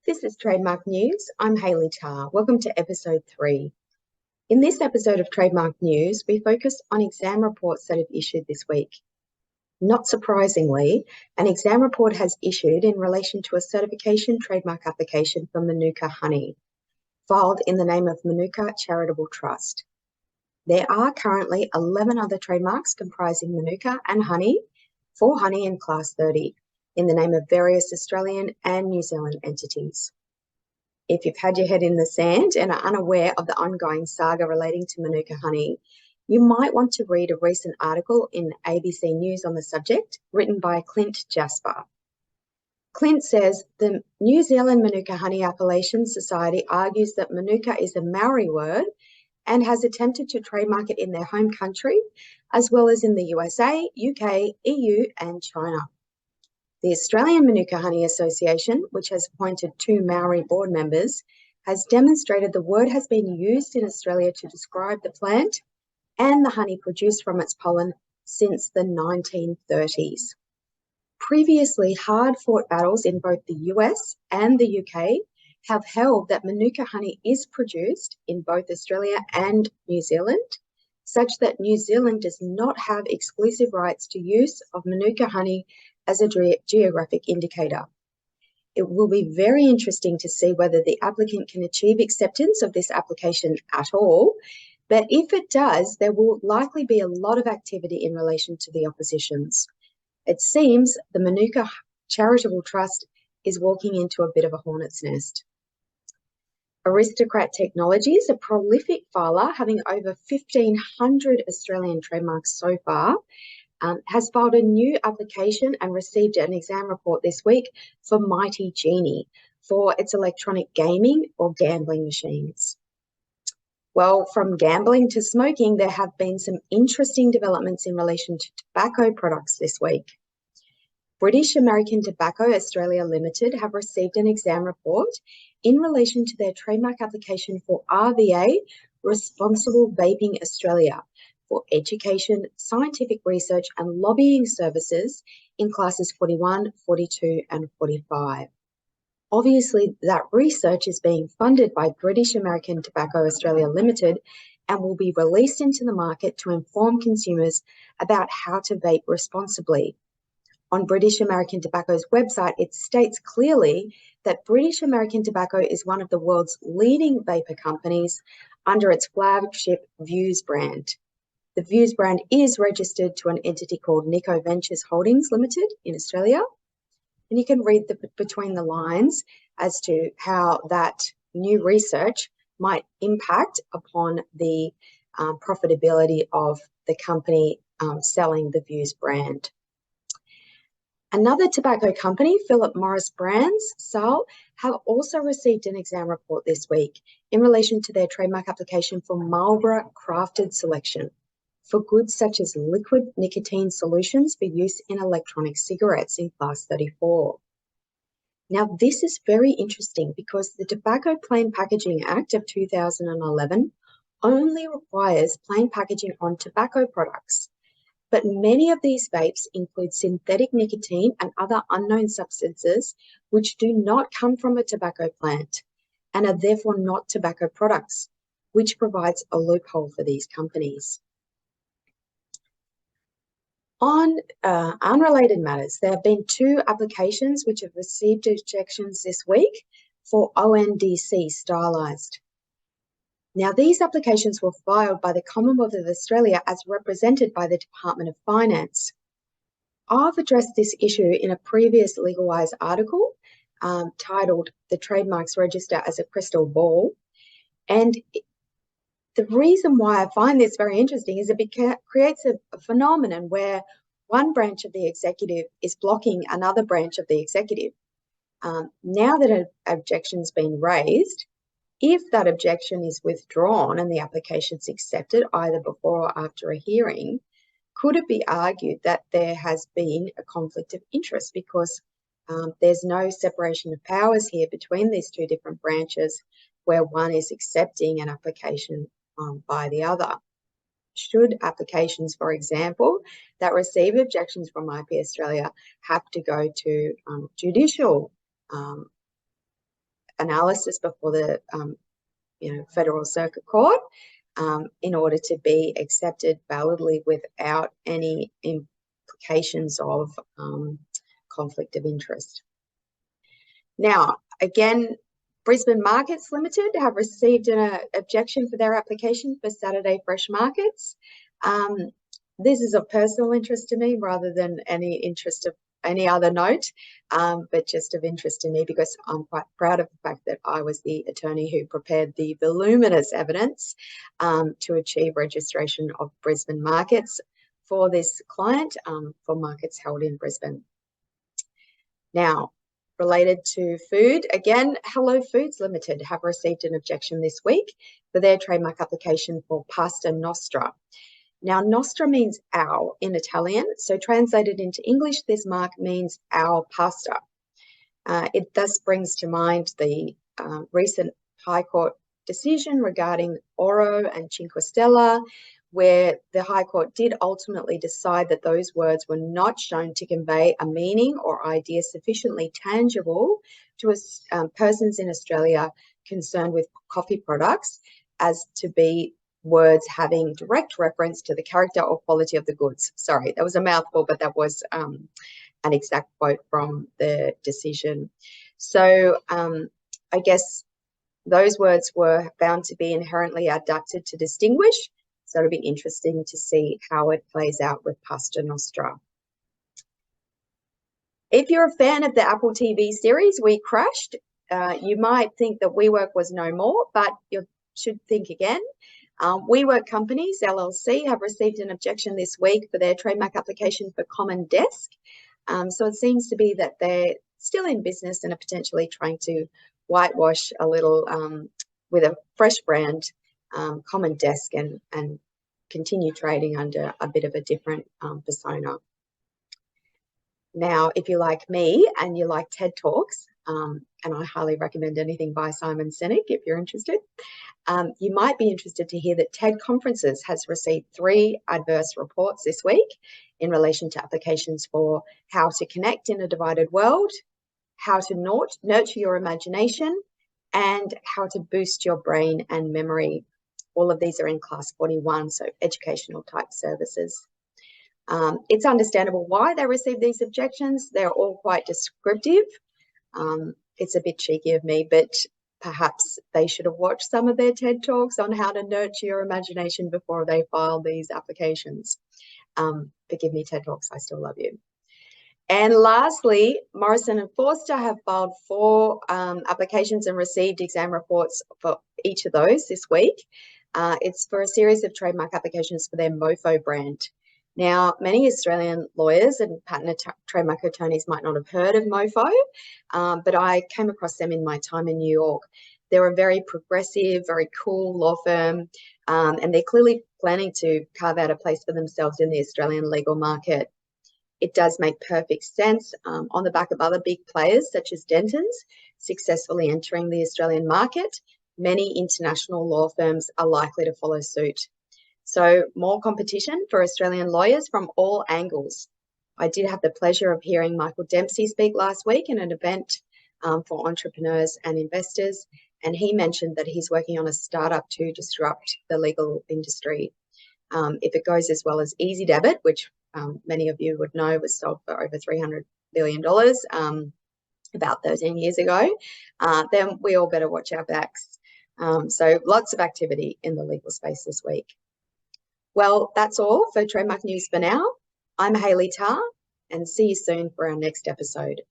This is Trademark News. I'm Hayley Tarr. Welcome to episode 3. In this episode of Trademark News, we focus on exam reports that have issued this week. Not surprisingly, an exam report has issued in relation to a certification trademark application for MANUKA Honey, filed in the name of MANUKA Charitable Trust. There are currently 11 other trademarks comprising MANUKA and honey for honey in Class 30 in the name of various Australian and New Zealand entities. If you've had your head in the sand and are unaware of the ongoing saga relating to MANUKA Honey, you might want to read a recent article in ABC News on the subject, written by Clint Jasper. Clint says the New Zealand MANUKA Honey Appellation Society argues that MANUKA is a Maori word and has attempted to trademark it in their home country, as well as in the USA, UK, EU, and China. The Australian MANUKA Honey Association, which has appointed 2 Maori board members, has demonstrated the word has been used in Australia to describe the plant and the honey produced from its pollen since the 1930s. Previously, hard-fought battles in both the US and the UK have held that MANUKA honey is produced in both Australia and New Zealand, such that New Zealand does not have exclusive rights to use of MANUKA honey as a geographic indicator. It will be very interesting to see whether the applicant can achieve acceptance of this application at all, but if it does, there will likely be a lot of activity in relation to the oppositions. It seems the MANUKA Charitable Trust is walking into a bit of a hornet's nest. Aristocrat Technologies, a prolific filer having over 1,500 Australian trademarks so far, has filed a new application and received an exam report this week for Mighty Genie for its electronic gaming or gambling machines. Well, from gambling to smoking, there have been some interesting developments in relation to tobacco products this week. British American Tobacco Australia Limited have received an exam report in relation to their trademark application for RVA, Responsible Vaping Australia, for education, scientific research and lobbying services in classes 41, 42 and 45. Obviously, that research is being funded by British American Tobacco Australia Limited and will be released into the market to inform consumers about how to vape responsibly. On British American Tobacco's website, it states clearly that British American Tobacco is one of the world's leading vapor companies under its flagship Views brand. The Views brand is registered to an entity called Nico Ventures Holdings Limited in Australia. And you can read between the lines as to how that new research might impact upon the profitability of the company selling the Views brand. Another tobacco company, Philip Morris Brands, SAL, have also received an exam report this week in relation to their trademark application for Marlboro Crafted Selection for goods such as liquid nicotine solutions for use in electronic cigarettes in Class 34. Now, this is very interesting because the Tobacco Plain Packaging Act of 2011 only requires plain packaging on tobacco products. But many of these vapes include synthetic nicotine and other unknown substances which do not come from a tobacco plant and are therefore not tobacco products, which provides a loophole for these companies. On unrelated matters, there have been 2 applications which have received rejections this week for ONDC stylized. Now, these applications were filed by the Commonwealth of Australia as represented by the Department of Finance. I've addressed this issue in a previous LegalWise article titled "The Trademarks Register as a Crystal Ball." And the reason why I find this very interesting is it creates a phenomenon where one branch of the executive is blocking another branch of the executive. Now that an objection's been raised, if that objection is withdrawn and the application's accepted either before or after a hearing, could it be argued that there has been a conflict of interest because there's no separation of powers here between these 2 different branches where one is accepting an application by the other? Should applications, for example, that receive objections from IP Australia have to go to judicial analysis before the Federal Circuit Court in order to be accepted validly without any implications of conflict of interest. Now, again, Brisbane Markets Limited have received an objection for their application for Saturday Fresh Markets. This is of personal interest to me rather than any interest of any other note, but just of interest to me because I'm quite proud of the fact that I was the attorney who prepared the voluminous evidence to achieve registration of Brisbane Markets for this client for markets held in Brisbane. Now, related to food, again, Hello Foods Limited have received an objection this week for their trademark application for Pasta Nostra. Now, nostra means our in Italian, so translated into English, this mark means our pasta. It thus brings to mind the recent High Court decision regarding Oro and Cinque Stelle, where the High Court did ultimately decide that those words were not shown to convey a meaning or idea sufficiently tangible to persons in Australia concerned with coffee products as to be words having direct reference to the character or quality of the goods. Sorry, that was a mouthful, but that was an exact quote from the decision. So I guess those words were found to be inherently adapted to distinguish. So it'll be interesting to see how it plays out with Pasta Nostra. If you're a fan of the Apple TV series We Crashed, you might think that WeWork was no more, but you should think again. WeWork Companies, LLC, have received an objection this week for their trademark application for Common Desk. So it seems to be that they're still in business and are potentially trying to whitewash a little with a fresh brand, Common Desk, and continue trading under a bit of a different persona. Now, if you like me and you like TED Talks, and I highly recommend anything by Simon Sinek if you're interested, you might be interested to hear that TED Conferences has received 3 adverse reports this week in relation to applications for how to connect in a divided world, how to nurture your imagination, and how to boost your brain and memory. All of these are in class 41, so educational type services. It's understandable why they received these objections. They're all quite descriptive. It's a bit cheeky of me, but perhaps they should have watched some of their TED Talks on how to nurture your imagination before they filed these applications. Forgive me, TED Talks, I still love you. And lastly, Morrison & Forster have filed 4 applications and received exam reports for each of those this week. It's for a series of trademark applications for their MOFO brand. Now, many Australian lawyers and patent trademark attorneys might not have heard of MOFO, but I came across them in my time in New York. They're a very progressive, very cool law firm, and they're clearly planning to carve out a place for themselves in the Australian legal market. It does make perfect sense on the back of other big players such as Denton's successfully entering the Australian market. Many international law firms are likely to follow suit. So more competition for Australian lawyers from all angles. I did have the pleasure of hearing Michael Dempsey speak last week in an event for entrepreneurs and investors, and he mentioned that he's working on a startup to disrupt the legal industry. If it goes as well as Easy Debit, which many of you would know was sold for over $300 billion about 13 years ago, then we all better watch our backs. So lots of activity in the legal space this week. Well, that's all for Trademark News for now. I'm Hayley Tarr, and see you soon for our next episode.